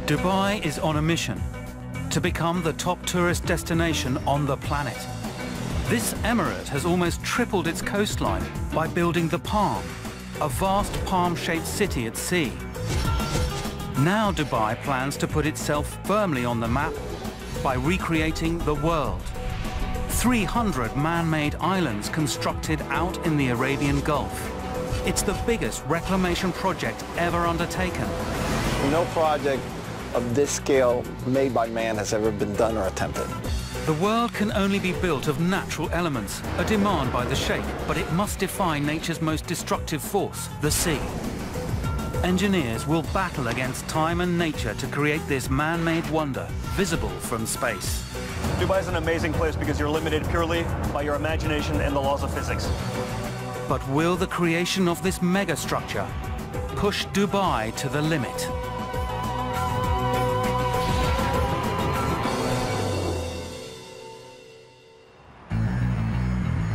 Dubai is on a mission to become the top tourist destination on the planet. This emirate has almost tripled its coastline by building the Palm, a vast palm-shaped city at sea. Now Dubai plans to put itself firmly on the map by recreating the world. 300 man-made islands constructed out in the Arabian Gulf. It's the biggest reclamation project ever undertaken. No project of this scale made by man has ever been done or attempted. The world can only be built of natural elements, a demand by the Sheikh, but it must defy nature's most destructive force, the sea. Engineers will battle against time and nature to create this man-made wonder, visible from space. Dubai is an amazing place because you're limited purely by your imagination and the laws of physics. But will the creation of this megastructure push Dubai to the limit?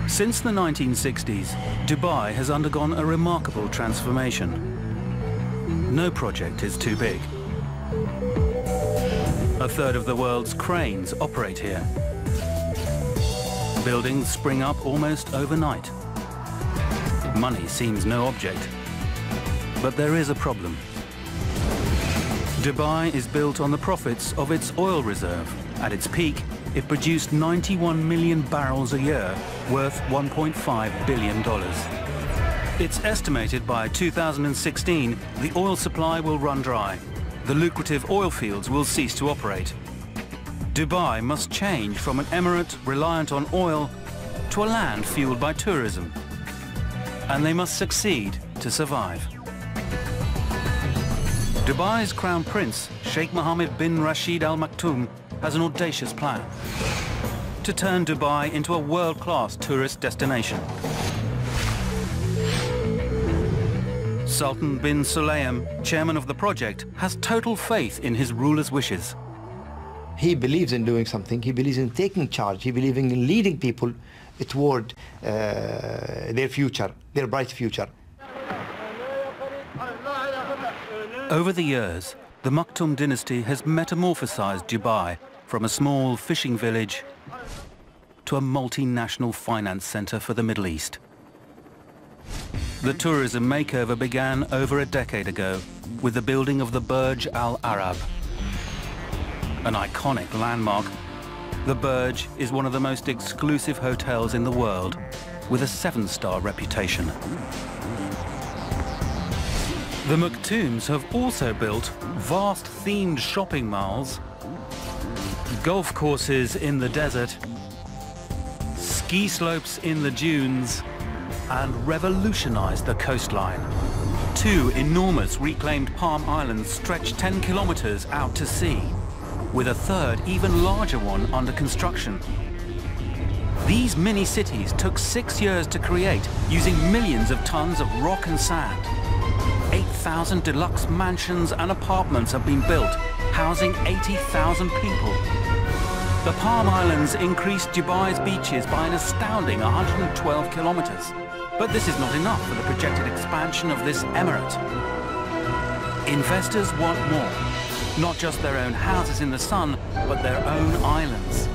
Since the 1960s, Dubai has undergone a remarkable transformation. No project is too big. A third of the world's cranes operate here. Buildings spring up almost overnight. Money seems no object. But there is a problem. Dubai is built on the profits of its oil reserve. At its peak, it produced 91 million barrels a year, worth $1.5 billion. It's estimated by 2016 the oil supply will run dry. The lucrative oil fields will cease to operate. Dubai must change from an emirate reliant on oil to a land fueled by tourism. And they must succeed to survive. Dubai's Crown Prince, Sheikh Mohammed bin Rashid Al Maktoum, has an audacious plan to turn Dubai into a world-class tourist destination. Sultan bin Sulayem, chairman of the project, has total faith in his ruler's wishes. He believes in doing something. He believes in taking charge. He believes in leading people toward their future, their bright future. Over the years, the Maktoum dynasty has metamorphosized Dubai from a small fishing village to a multinational finance center for the Middle East. The tourism makeover began over a decade ago with the building of the Burj Al Arab. An iconic landmark, the Burj is one of the most exclusive hotels in the world with a 7-star reputation. The Maktoums have also built vast themed shopping malls, golf courses in the desert, ski slopes in the dunes, and revolutionized the coastline. 2 enormous reclaimed palm islands stretch 10 kilometers out to sea, with a third, even larger one under construction. These mini-cities took 6 years to create, using millions of tons of rock and sand. 8,000 deluxe mansions and apartments have been built, housing 80,000 people. The Palm Islands increased Dubai's beaches by an astounding 112 kilometers. But this is not enough for the projected expansion of this emirate. Investors want more. Not just their own houses in the sun, but their own islands.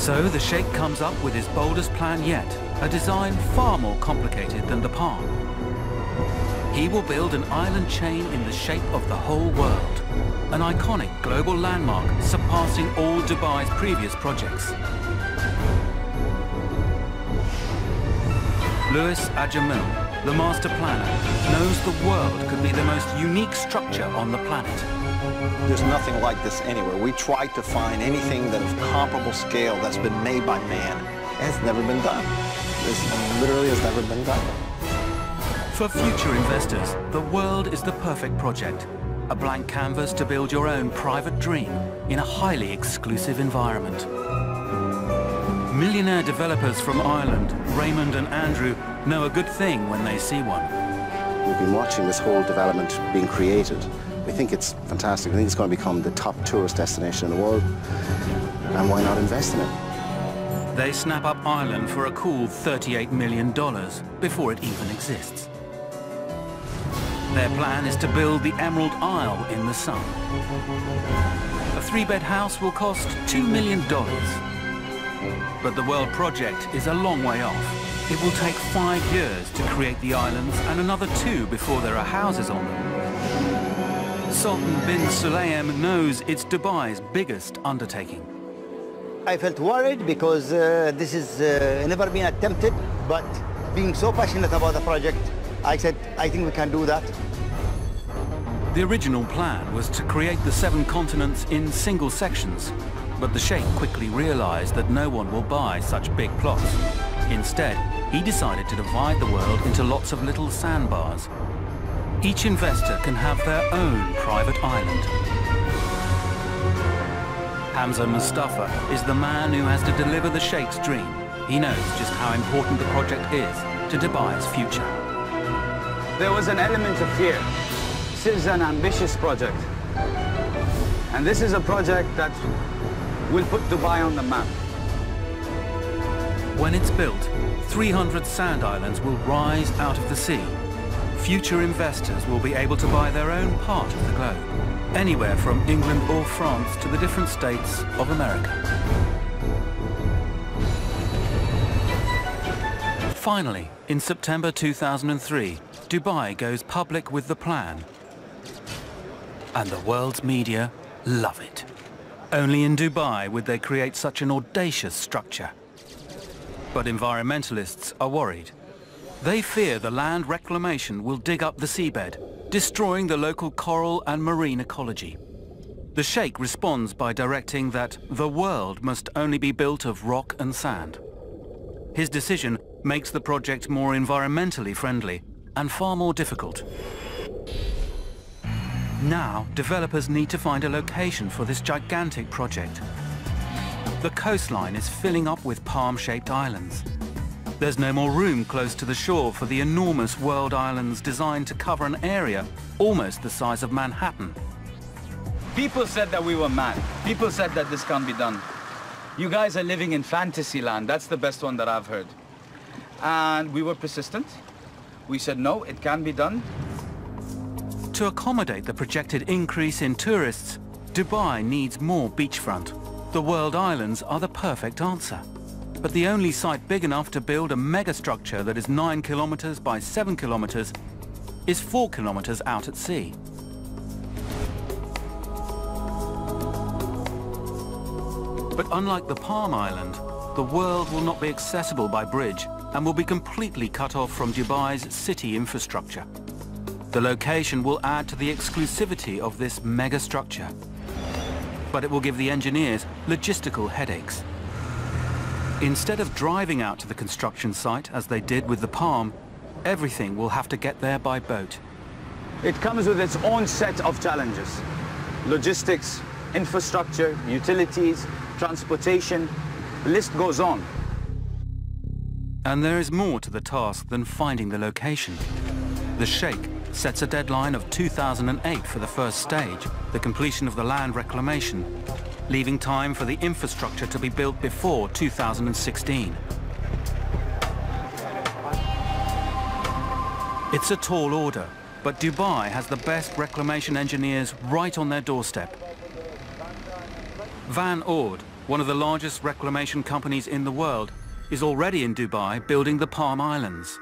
So the Sheikh comes up with his boldest plan yet, a design far more complicated than the Palm. He will build an island chain in the shape of the whole world, an iconic global landmark surpassing all Dubai's previous projects. Louis Ajamil, the master planner, knows the world could be the most unique structure on the planet. There's nothing like this anywhere. We tried to find anything that of comparable scale that's been made by man. And it's never been done. This literally has never been done. For future investors, the world is the perfect project. A blank canvas to build your own private dream in a highly exclusive environment. Millionaire developers from Ireland, Raymond and Andrew, know a good thing when they see one. We've been watching this whole development being created. We think it's fantastic. We think it's going to become the top tourist destination in the world. And why not invest in it? They snap up Ireland for a cool $38 million before it even exists. Their plan is to build the Emerald Isle in the sun. A 3-bed house will cost $2 million. But the world project is a long way off. It will take 5 years to create the islands and another 2 before there are houses on them. Sultan bin Sulayem knows it's Dubai's biggest undertaking. I felt worried because this is never been attempted, but being so passionate about the project, I said, I think we can do that. The original plan was to create the 7 continents in single sections, but the Sheikh quickly realized that no one will buy such big plots. Instead, he decided to divide the world into lots of little sandbars. Each investor can have their own private island. Hamza Mustafa is the man who has to deliver the Sheikh's dream. He knows just how important the project is to Dubai's future. There was an element of fear. This is an ambitious project. And this is a project that will put Dubai on the map. When it's built, 300 sand islands will rise out of the sea. Future investors will be able to buy their own part of the globe, anywhere from England or France to the different states of America. Finally, in September 2003, Dubai goes public with the plan. And the world's media love it. Only in Dubai would they create such an audacious structure. But environmentalists are worried. They fear the land reclamation will dig up the seabed, destroying the local coral and marine ecology. The Sheikh responds by directing that the world must only be built of rock and sand. His decision makes the project more environmentally friendly and far more difficult. Now, developers need to find a location for this gigantic project. The coastline is filling up with palm-shaped islands. There's no more room close to the shore for the enormous world islands designed to cover an area almost the size of Manhattan. People said that we were mad. People said that this can't be done. You guys are living in fantasy land. That's the best one that I've heard. And we were persistent. We said, no, it can be done. To accommodate the projected increase in tourists, Dubai needs more beachfront. The world islands are the perfect answer. But the only site big enough to build a megastructure that is 9 kilometers by 7 kilometers is 4 kilometers out at sea. But unlike the Palm Island, the world will not be accessible by bridge and will be completely cut off from Dubai's city infrastructure. The location will add to the exclusivity of this megastructure. But it will give the engineers logistical headaches. Instead of driving out to the construction site as they did with the Palm, everything will have to get there by boat. It comes with its own set of challenges. Logistics, infrastructure, utilities, transportation, the list goes on. And there is more to the task than finding the location. The Sheikh sets a deadline of 2008 for the first stage, the completion of the land reclamation, leaving time for the infrastructure to be built before 2016. It's a tall order, but Dubai has the best reclamation engineers right on their doorstep. Van Oord, one of the largest reclamation companies in the world, is already in Dubai building the Palm Islands.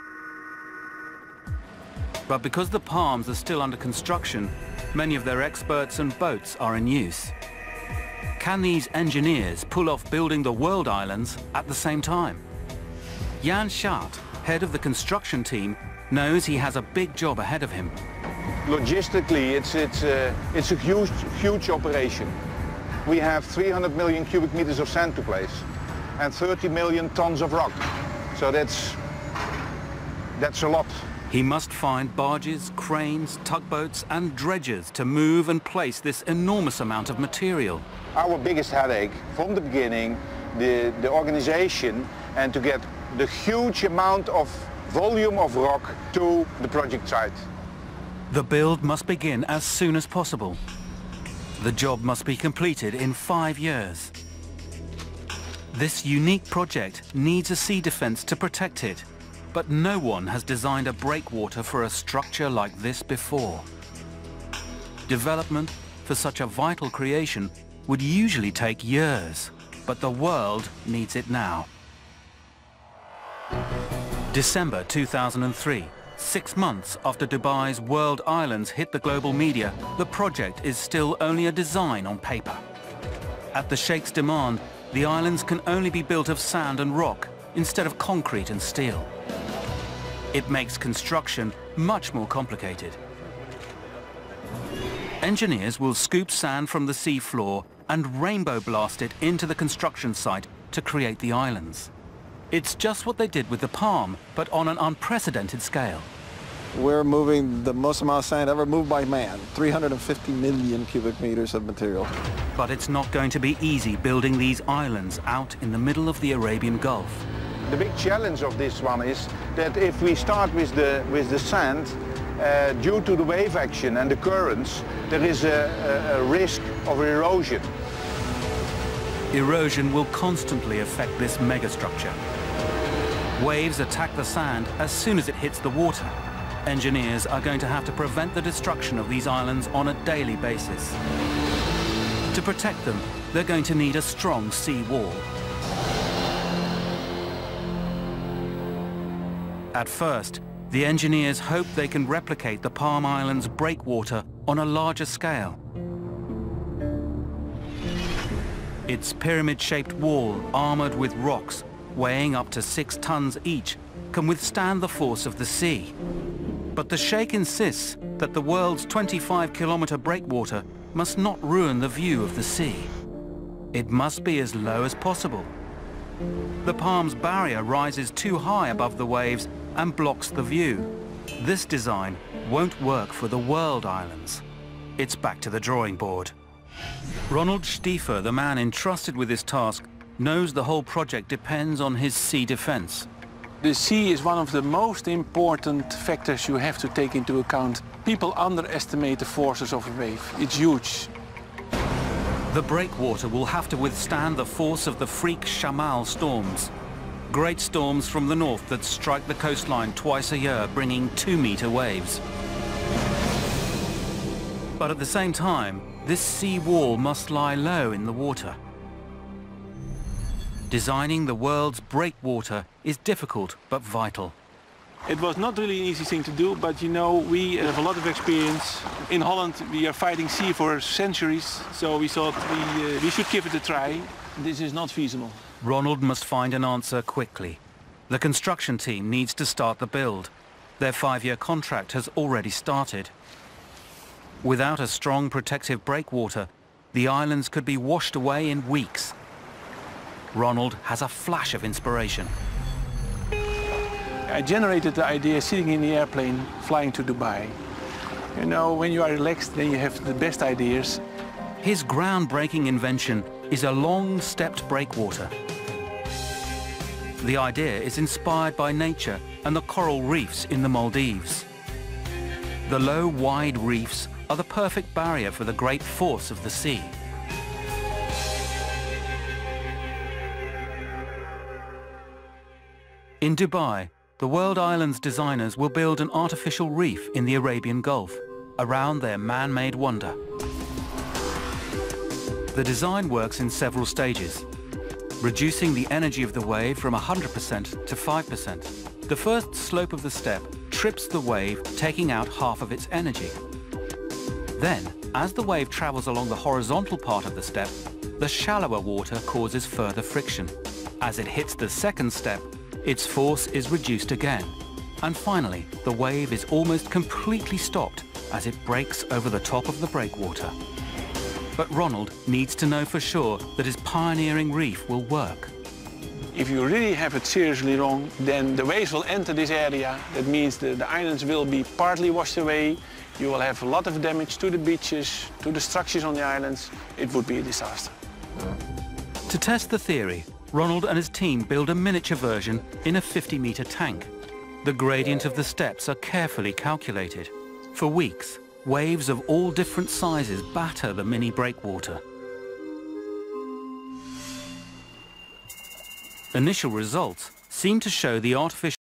But because the palms are still under construction, many of their experts and boats are in use. Can these engineers pull off building the world islands at the same time? Jan Schaart, head of the construction team, knows he has a big job ahead of him. Logistically, it's a huge operation. We have 300 million cubic meters of sand to place and 30 million tons of rock. So that's a lot. He must find barges, cranes, tugboats and dredgers to move and place this enormous amount of material. Our biggest headache from the beginning, the organization, and to get the huge amount of volume of rock to the project site. The build must begin as soon as possible. The job must be completed in 5 years. This unique project needs a sea defense to protect it. But no one has designed a breakwater for a structure like this before. Development for such a vital creation would usually take years, but the world needs it now. December 2003, 6 months after Dubai's World Islands hit the global media, the project is still only a design on paper. At the Sheikh's demand, the islands can only be built of sand and rock instead of concrete and steel. It makes construction much more complicated. Engineers will scoop sand from the sea floor and rainbow blast it into the construction site to create the islands. It's just what they did with the Palm, but on an unprecedented scale. We're moving the most amount of sand ever moved by man, 350 million cubic meters of material. But it's not going to be easy building these islands out in the middle of the Arabian Gulf. The big challenge of this one is that if we start with the sand, due to the wave action and the currents, there is a risk of erosion. Erosion will constantly affect this megastructure. Waves attack the sand as soon as it hits the water. Engineers are going to have to prevent the destruction of these islands on a daily basis. To protect them, they're going to need a strong sea wall. At first, the engineers hope they can replicate the Palm Islands breakwater on a larger scale. Its pyramid-shaped wall, armored with rocks, weighing up to 6 tons each, can withstand the force of the sea. But the Sheikh insists that the world's 25-kilometer breakwater must not ruin the view of the sea. It must be as low as possible. The Palm's barrier rises too high above the waves and blocks the view. This design won't work for the World Islands. It's back to the drawing board. Ronald Stiefer, the man entrusted with this task, knows the whole project depends on his sea defense. The sea is one of the most important factors you have to take into account. People underestimate the forces of a wave. It's huge. The breakwater will have to withstand the force of the freak Shamal storms. Great storms from the north that strike the coastline twice a year, bringing 2-meter waves. But at the same time, this sea wall must lie low in the water. Designing the world's breakwater is difficult but vital. It was not really an easy thing to do, but you know, we have a lot of experience. In Holland, we are fighting sea for centuries, so we thought we should give it a try. This is not feasible. Ronald must find an answer quickly. The construction team needs to start the build. Their 5-year contract has already started. Without a strong protective breakwater, the islands could be washed away in weeks. Ronald has a flash of inspiration. I generated the idea sitting in the airplane, flying to Dubai. You know, when you are relaxed, then you have the best ideas. His groundbreaking invention is a long-stepped breakwater. The idea is inspired by nature and the coral reefs in the Maldives. The low, wide reefs are the perfect barrier for the great force of the sea. In Dubai, the World Islands designers will build an artificial reef in the Arabian Gulf around their man-made wonder. The design works in several stages, reducing the energy of the wave from 100% to 5%. The first slope of the step trips the wave, taking out half of its energy. Then, as the wave travels along the horizontal part of the step, the shallower water causes further friction. As it hits the second step, its force is reduced again. And finally, the wave is almost completely stopped as it breaks over the top of the breakwater. But Ronald needs to know for sure that his pioneering reef will work. If you really have it seriously wrong, then the waves will enter this area. That means the islands will be partly washed away. You will have a lot of damage to the beaches, to the structures on the islands. It would be a disaster. To test the theory, Ronald and his team build a miniature version in a 50-meter tank. The gradient of the steps are carefully calculated. For weeks, waves of all different sizes batter the mini breakwater. Initial results seem to show the artificial